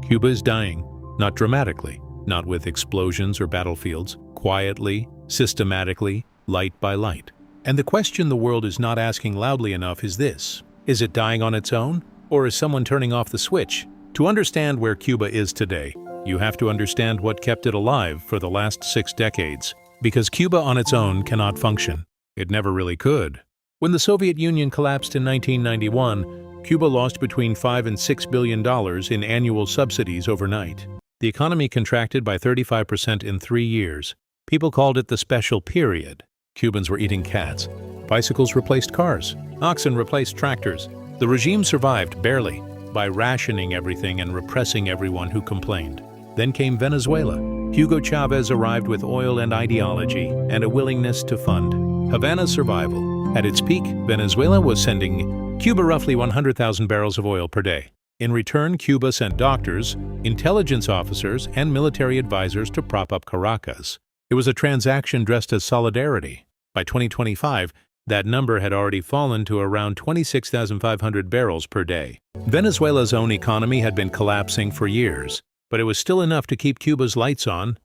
Cuba is dying, not dramatically, not with explosions or battlefields, quietly, systematically, light by light. And the question the world is not asking loudly enough is this: is it dying on its own, or is someone turning off the switch? To understand where Cuba is today, you have to understand what kept it alive for the last 6 decades. Because Cuba on its own cannot function. It never really could. When the Soviet Union collapsed in 1991, Cuba lost between $5 and $6 billion in annual subsidies overnight. The economy contracted by 35% in 3 years. People called it the special period. Cubans were eating cats. Bicycles replaced cars. Oxen replaced tractors. The regime survived, barely, by rationing everything and repressing everyone who complained. Then came Venezuela. Hugo Chavez arrived with oil and ideology and a willingness to fund Havana's survival. At its peak, Venezuela was sending Cuba roughly 100,000 barrels of oil per day. In return, Cuba sent doctors, intelligence officers, and military advisors to prop up Caracas. It was a transaction dressed as solidarity. By 2025, that number had already fallen to around 26,500 barrels per day. Venezuela's own economy had been collapsing for years, but it was still enough to keep Cuba's lights on.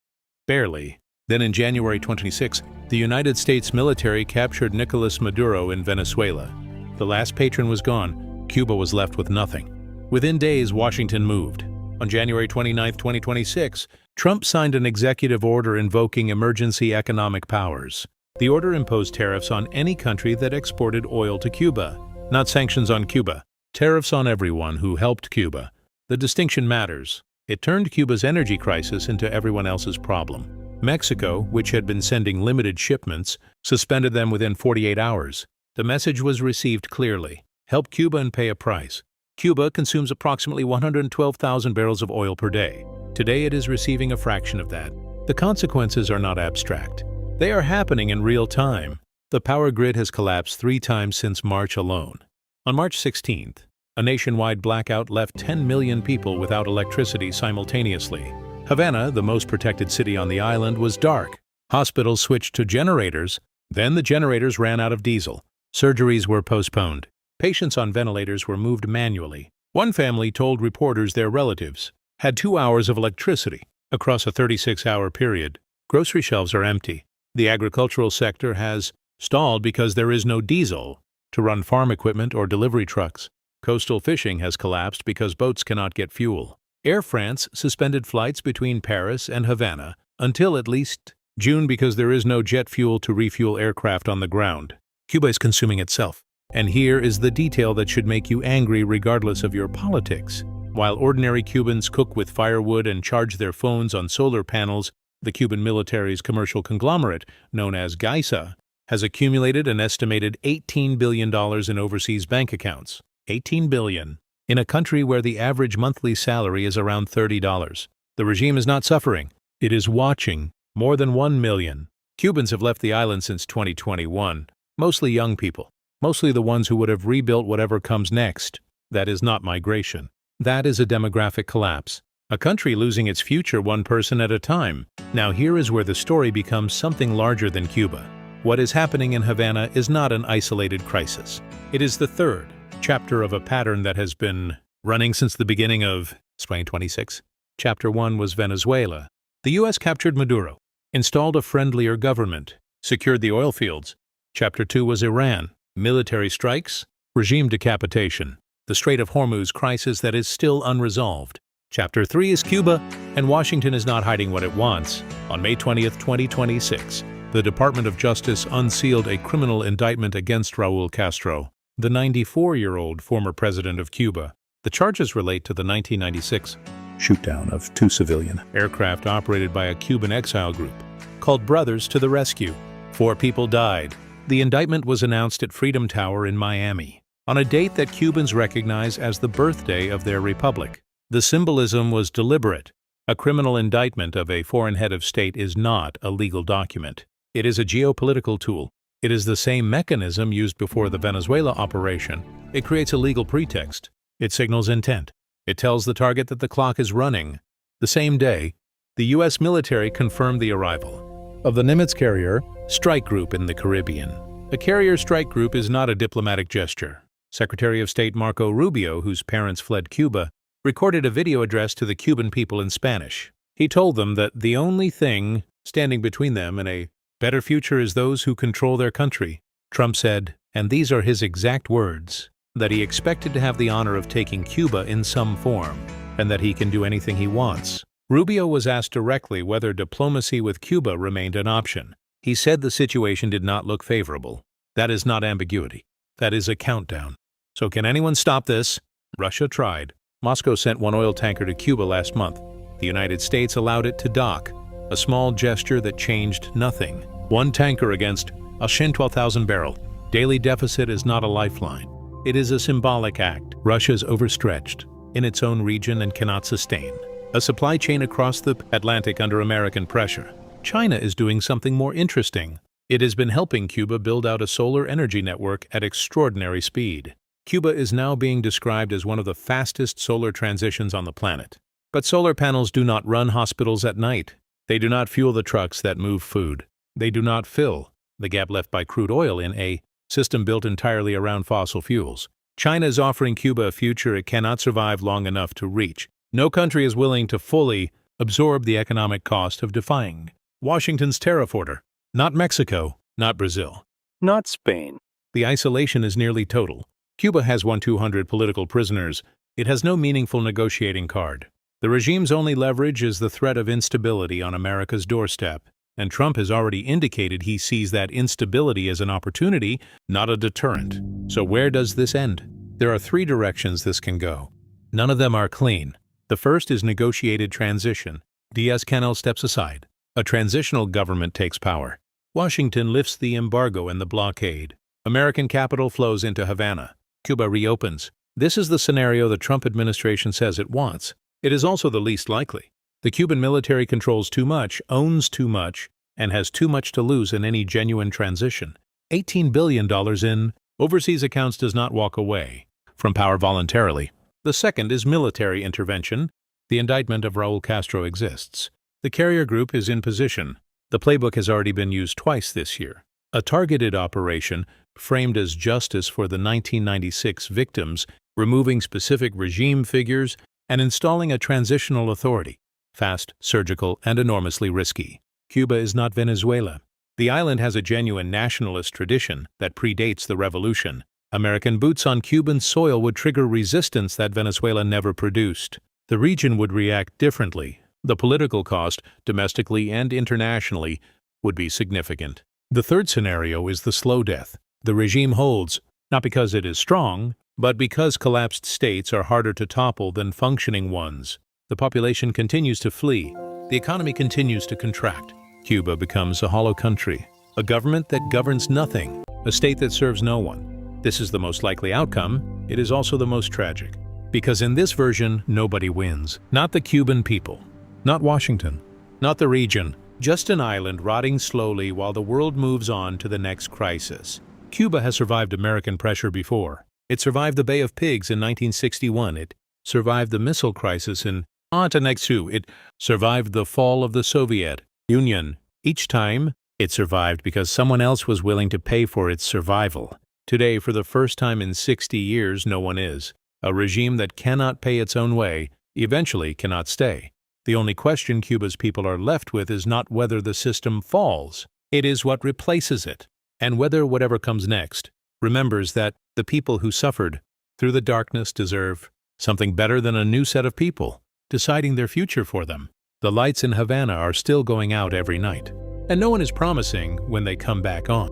Barely. Then in January 26, the United States military captured Nicolas Maduro in Venezuela. The last patron was gone. Cuba was left with nothing. Within days, Washington moved. On January 29, 2026, Trump signed an executive order invoking emergency economic powers. The order imposed tariffs on any country that exported oil to Cuba. Not sanctions on Cuba. Tariffs on everyone who helped Cuba. The distinction matters. It turned Cuba's energy crisis into everyone else's problem. Mexico, which had been sending limited shipments, suspended them within 48 hours. The message was received clearly: help Cuba and pay a price. Cuba consumes approximately 112,000 barrels of oil per day. Today it is receiving a fraction of that. The consequences are not abstract. They are happening in real time. The power grid has collapsed 3 times since March alone. On March 16th, a nationwide blackout left 10 million people without electricity simultaneously. Havana, the most protected city on the island, was dark. Hospitals switched to generators. Then the generators ran out of diesel. Surgeries were postponed. Patients on ventilators were moved manually. One family told reporters their relatives had 2 hours of electricity across a 36-hour period. Grocery shelves are empty. The agricultural sector has stalled because there is no diesel to run farm equipment or delivery trucks. Coastal fishing has collapsed because boats cannot get fuel. Air France suspended flights between Paris and Havana until at least June because there is no jet fuel to refuel aircraft on the ground. Cuba is consuming itself. And here is the detail that should make you angry regardless of your politics. While ordinary Cubans cook with firewood and charge their phones on solar panels, the Cuban military's commercial conglomerate, known as GAISA, has accumulated an estimated $18 billion in overseas bank accounts. $18 billion. In a country where the average monthly salary is around $30. The regime is not suffering. It is watching. More than 1 million Cubans have left the island since 2021. Mostly young people. Mostly the ones who would have rebuilt whatever comes next. That is not migration. That is a demographic collapse. A country losing its future one person at a time. Now here is where the story becomes something larger than Cuba. What is happening in Havana is not an isolated crisis. It is the third chapter of a pattern that has been running since the beginning of 2026. Chapter 1 was Venezuela. The U.S. captured Maduro, installed a friendlier government, secured the oil fields. Chapter 2 was Iran. Military strikes, regime decapitation, the Strait of Hormuz crisis that is still unresolved. Chapter 3 is Cuba, and Washington is not hiding what it wants. On May 20th, 2026, the Department of Justice unsealed a criminal indictment against RaúlCastro, the 94-year-old former president of Cuba. The charges relate to the 1996 shootdown of 2 civilian aircraft operated by a Cuban exile group called Brothers to the Rescue. 4 people died. The indictment was announced at Freedom Tower in Miami, on a date that Cubans recognize as the birthday of their republic. The symbolism was deliberate. A criminal indictment of a foreign head of state is not a legal document. It is a geopolitical tool. It is the same mechanism used before the Venezuela operation. It creates a legal pretext. It signals intent. It tells the target that the clock is running. The same day, the U.S. military confirmed the arrival of the Nimitz carrier strike group in the Caribbean. A carrier strike group is not a diplomatic gesture. Secretary of State Marco Rubio, whose parents fled Cuba, recorded a video address to the Cuban people in Spanish. He told them that the only thing standing between them and a better future is those who control their country. Trump said, and these are his exact words, that he expected to have the honor of taking Cuba in some form, and that he can do anything he wants. Rubio was asked directly whether diplomacy with Cuba remained an option. He said the situation did not look favorable. That is not ambiguity. That is a countdown. So can anyone stop this? Russia tried. Moscow sent one oil tanker to Cuba last month. The United States allowed it to dock, a small gesture that changed nothing. One tanker against a 12,000 barrel daily deficit is not a lifeline. It is a symbolic act. Russia's overstretched in its own region and cannot sustain a supply chain across the Atlantic under American pressure. China is doing something more interesting. It has been helping Cuba build out a solar energy network at extraordinary speed. Cuba is now being described as one of the fastest solar transitions on the planet. But solar panels do not run hospitals at night. They do not fuel the trucks that move food. They do not fill the gap left by crude oil in a system built entirely around fossil fuels. China is offering Cuba a future it cannot survive long enough to reach. No country is willing to fully absorb the economic cost of defying Washington's tariff order. Not Mexico, not Brazil, not Spain. The isolation is nearly total. Cuba has 200 political prisoners. It has no meaningful negotiating card. The regime's only leverage is the threat of instability on America's doorstep, and Trump has already indicated he sees that instability as an opportunity, not a deterrent. So where does this end? There are three directions this can go. None of them are clean. The first is negotiated transition. Diaz-Canel steps aside. A transitional government takes power. Washington lifts the embargo and the blockade. American capital flows into Havana. Cuba reopens. This is the scenario the Trump administration says it wants. It is also the least likely. The Cuban military controls too much, owns too much, and has too much to lose in any genuine transition. $18 billion in overseas accounts does not walk away from power voluntarily. The second is military intervention. The indictment of RaúlCastro exists. The carrier group is in position. The playbook has already been used twice this year. A targeted operation framed as justice for the 1996 victims, removing specific regime figures and installing a transitional authority. Fast, surgical, and enormously risky. Cuba is not Venezuela. The island has a genuine nationalist tradition that predates the revolution. American boots on Cuban soil would trigger resistance that Venezuela never produced. The region would react differently. The political cost, domestically and internationally, would be significant. The third scenario is the slow death. The regime holds, not because it is strong, but because collapsed states are harder to topple than functioning ones. The population continues to flee. The economy continues to contract. Cuba becomes a hollow country, a government that governs nothing, a state that serves no one. This is the most likely outcome. It is also the most tragic. Because in this version, nobody wins. Not the Cuban people. Not Washington. Not the region. Just an island rotting slowly while the world moves on to the next crisis. Cuba has survived American pressure before. It survived the Bay of Pigs in 1961. It survived the missile crisis in Montenegro. It survived the fall of the Soviet Union. Each time, it survived because someone else was willing to pay for its survival. Today, for the first time in 60 years, no one is. A regime that cannot pay its own way eventually cannot stay. The only question Cuba's people are left with is not whether the system falls. It is what replaces it, and whether whatever comes next remembers that the people who suffered through the darkness deserve something better than a new set of people deciding their future for them. The lights in Havana are still going out every night, and no one is promising when they come back on.